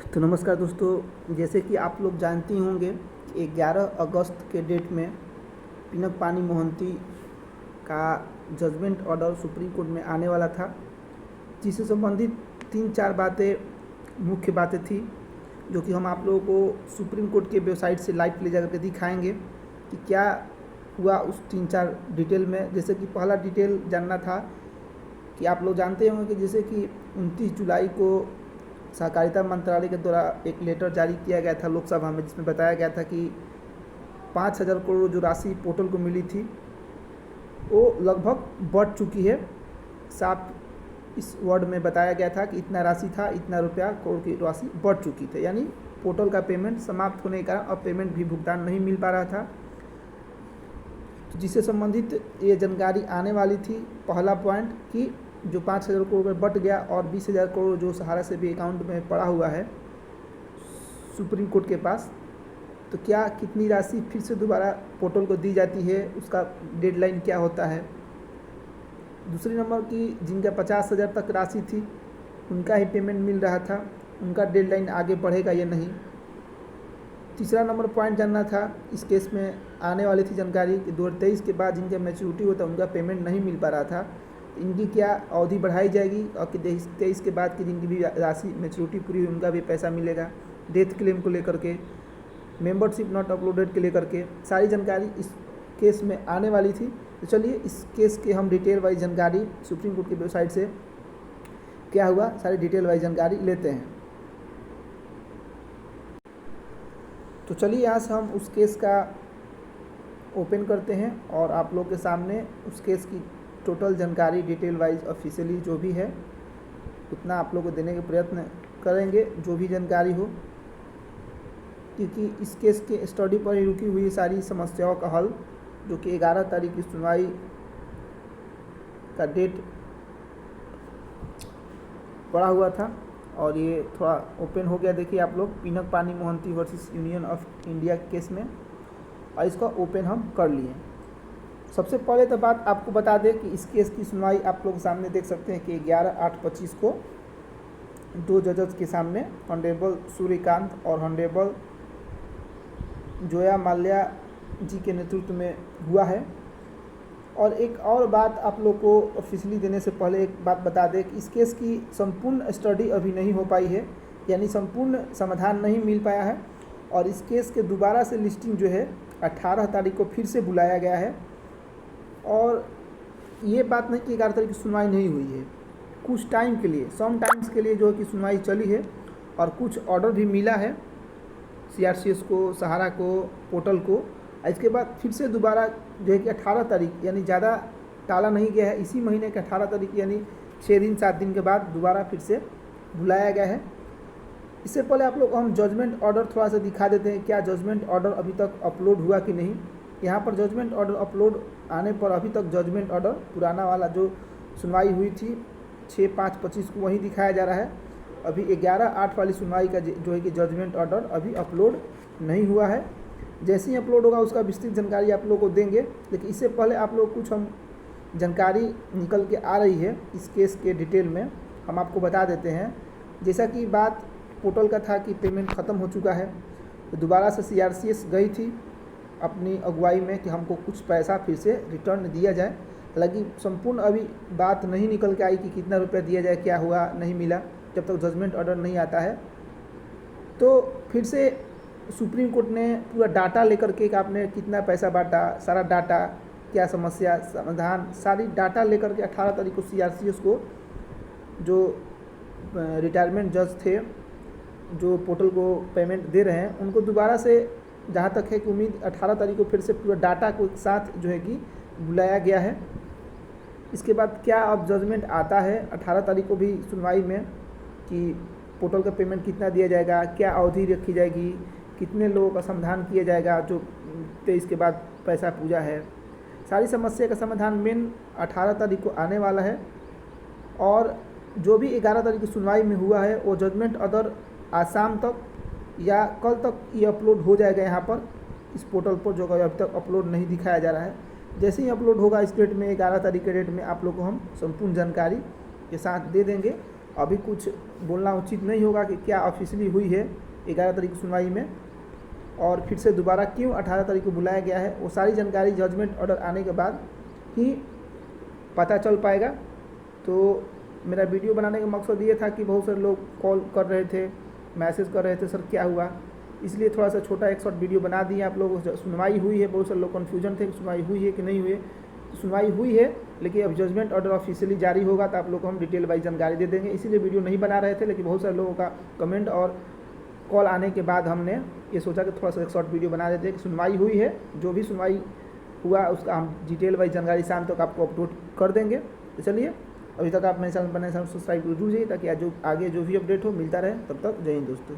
तो नमस्कार दोस्तों, जैसे कि आप लोग जानते ही होंगे कि 11 अगस्त के डेट में पिनक पानी मोहंती का जजमेंट ऑर्डर सुप्रीम कोर्ट में आने वाला था, जिससे संबंधित 3-4 बातें मुख्य बातें थी जो कि हम आप लोगों को सुप्रीम कोर्ट के वेबसाइट से लाइव ले जाकर के दिखाएंगे कि क्या हुआ उस 3-4 डिटेल में। जैसे कि पहला डिटेल जानना था कि आप लोग जानते होंगे कि जैसे कि 29 जुलाई को सहकारिता मंत्रालय के द्वारा एक लेटर जारी किया गया था लोकसभा में, जिसमें बताया गया था कि 5,000 करोड़ जो राशि पोर्टल को मिली थी वो लगभग बढ़ चुकी है। साफ इस वर्ड में बताया गया था कि इतना राशि था, इतना रुपया करोड़ की राशि बढ़ चुकी थी, यानी पोर्टल का पेमेंट समाप्त होने के कारण अब पेमेंट भी भुगतान नहीं मिल पा रहा था, जिससे संबंधित ये जानकारी आने वाली थी। पहला पॉइंट कि जो 5,000 करोड़ में बढ़ गया और 20,000 करोड़ जो सहारा से भी अकाउंट में पड़ा हुआ है सुप्रीम कोर्ट के पास, तो क्या कितनी राशि फिर से दोबारा पोर्टल को दी जाती है, उसका डेडलाइन क्या होता है। दूसरी नंबर की जिनका 50,000 तक राशि थी उनका ही पेमेंट मिल रहा था, उनका डेडलाइन आगे बढ़ेगा या नहीं। तीसरा नंबर पॉइंट जानना था, इस केस में आने वाली थी जानकारी कि 2023 के बाद जिनका मैच्योरिटी होता है उनका पेमेंट नहीं मिल पा रहा था, इनकी क्या अवधि बढ़ाई जाएगी और कि 23 के बाद की जिनकी भी राशि मैच्योरिटी पूरी हुई उनका भी पैसा मिलेगा। डेथ क्लेम को लेकर के, मेंबरशिप नॉट अपलोडेड के लेकर के सारी जानकारी इस केस में आने वाली थी। तो चलिए इस केस के हम डिटेल वाइज जानकारी सुप्रीम कोर्ट की वेबसाइट से क्या हुआ सारी डिटेल वाइज जानकारी लेते हैं। तो चलिए यहाँ से हम उस केस का ओपन करते हैं और आप लोग के सामने उस केस की टोटल जानकारी डिटेल वाइज ऑफिशियली जो भी है उतना आप लोग को देने के प्रयत्न करेंगे, जो भी जानकारी हो, क्योंकि इस केस के स्टडी पर ही रुकी हुई सारी समस्याओं का हल, जो कि 11 तारीख की सुनवाई का डेट पड़ा हुआ था और ये थोड़ा ओपन हो गया। देखिए आप लोग, पिनक पानी Mohanty versus union of India case में, और इसका ओपन हम कर लिए। सबसे पहले तो बात आपको बता दें कि इस केस की सुनवाई आप लोग सामने देख सकते हैं कि 11/8/25 को 2 जजेस के सामने ऑनरेबल सूर्यकांत और ऑनरेबल जोया माल्या जी के नेतृत्व में हुआ है। और एक और बात आप लोग को ऑफिशियली देने से पहले एक बात बता दें कि इस केस की संपूर्ण स्टडी अभी नहीं हो पाई है, यानी संपूर्ण समाधान नहीं मिल पाया है, और इस केस के दोबारा से लिस्टिंग जो है 18 तारीख को फिर से बुलाया गया है। और ये बात नहीं कि 11 तारीख की सुनवाई नहीं हुई है, कुछ टाइम के लिए, सम टाइम्स के लिए जो है कि सुनवाई चली है और कुछ ऑर्डर भी मिला है CRCS को, सहारा को, पोर्टल को। इसके बाद फिर से दोबारा जो है कि 18 तारीख, यानी ज़्यादा टाला नहीं गया है, इसी महीने के 18 तारीख यानी 6 दिन 7 दिन के बाद दोबारा फिर से बुलाया गया है। इससे पहले आप लोग हम जजमेंट ऑर्डर थोड़ा सा दिखा देते हैं, क्या जजमेंट ऑर्डर अभी तक अपलोड हुआ कि नहीं। यहाँ पर जजमेंट ऑर्डर अपलोड आने पर अभी तक जजमेंट ऑर्डर पुराना वाला जो सुनवाई हुई थी 6/5/25 को वही दिखाया जा रहा है। अभी 11/8 वाली सुनवाई का जो है कि जजमेंट ऑर्डर अभी अपलोड नहीं हुआ है। जैसे ही अपलोड होगा उसका विस्तृत जानकारी आप लोग को देंगे, लेकिन इससे पहले आप लोग कुछ हम जानकारी निकल के आ रही है इस केस के डिटेल में हम आपको बता देते हैं। जैसा कि बात पोर्टल का था कि पेमेंट ख़त्म हो चुका है, तो दोबारा से CRCS गई थी अपनी अगुवाई में कि हमको कुछ पैसा फिर से रिटर्न दिया जाए। हालांकि संपूर्ण अभी बात नहीं निकल के आई कि कितना रुपया दिया जाए, क्या हुआ, नहीं मिला, जब तक जजमेंट ऑर्डर नहीं आता है। तो फिर से सुप्रीम कोर्ट ने पूरा डाटा लेकर के कि आपने कितना पैसा बांटा, सारा डाटा, क्या समस्या समाधान, सारी डाटा लेकर के 18 तारीख को CRCS को, जो रिटायरमेंट जज थे जो पोर्टल को पेमेंट दे रहे हैं, उनको दोबारा से, जहाँ तक है कि उम्मीद, 18 तारीख को फिर से पूरा डाटा को एक साथ जो है कि बुलाया गया है। इसके बाद क्या अब जजमेंट आता है 18 तारीख को भी सुनवाई में कि पोर्टल का पेमेंट कितना दिया जाएगा, क्या अवधि रखी जाएगी, कितने लोगों का समाधान किया जाएगा जो 23 के बाद पैसा पूजा है, सारी समस्या का समाधान मेन 18 तारीख को आने वाला है। और जो भी 11 तारीख की सुनवाई में हुआ है वो जजमेंट ऑर्डर आज शाम तक या कल तक ये अपलोड हो जाएगा यहाँ पर इस पोर्टल पर, जो अभी तक अपलोड नहीं दिखाया जा रहा है। जैसे ही अपलोड होगा इस डेट में, 11 तारीख के डेट में, आप लोग को हम संपूर्ण जानकारी के साथ दे देंगे। अभी कुछ बोलना उचित नहीं होगा कि क्या ऑफिशियली हुई है 11 तारीख की सुनवाई में, और फिर से दोबारा क्यों 18 तारीख को बुलाया गया है, वो सारी जानकारी जजमेंट ऑर्डर आने के बाद ही पता चल पाएगा। तो मेरा वीडियो बनाने का मकसद ये था कि बहुत सारे लोग कॉल कर रहे थे, मैसेज कर रहे थे, सर क्या हुआ, इसलिए थोड़ा सा छोटा एक शॉर्ट वीडियो बना दिए आप लोगों को। सुनवाई हुई है, बहुत सारे लोग कन्फ्यूजन थे कि सुनवाई हुई है कि नहीं हुई है। तो सुनवाई हुई है, लेकिन अब जजमेंट ऑर्डर ऑफिशियली जारी होगा तो आप लोग को हम डिटेल वाइज जानकारी दे देंगे, इसीलिए वीडियो नहीं बना रहे थे। लेकिन बहुत सारे लोगों का कमेंट और कॉल आने के बाद हमने ये सोचा कि थोड़ा सा एक शॉर्ट वीडियो बना देते हैं कि सुनवाई हुई है, जो भी सुनवाई हुआ उसका हम डिटेल वाइज जानकारी शाम तक आपको अपलोड कर देंगे। तो चलिए, अभी तक आप मेरे चैनल पर नए सब्सक्राइब जरूर कीजिए ताकि आगे जो भी अपडेट हो मिलता रहे। तब तक जय हिंद दोस्तों।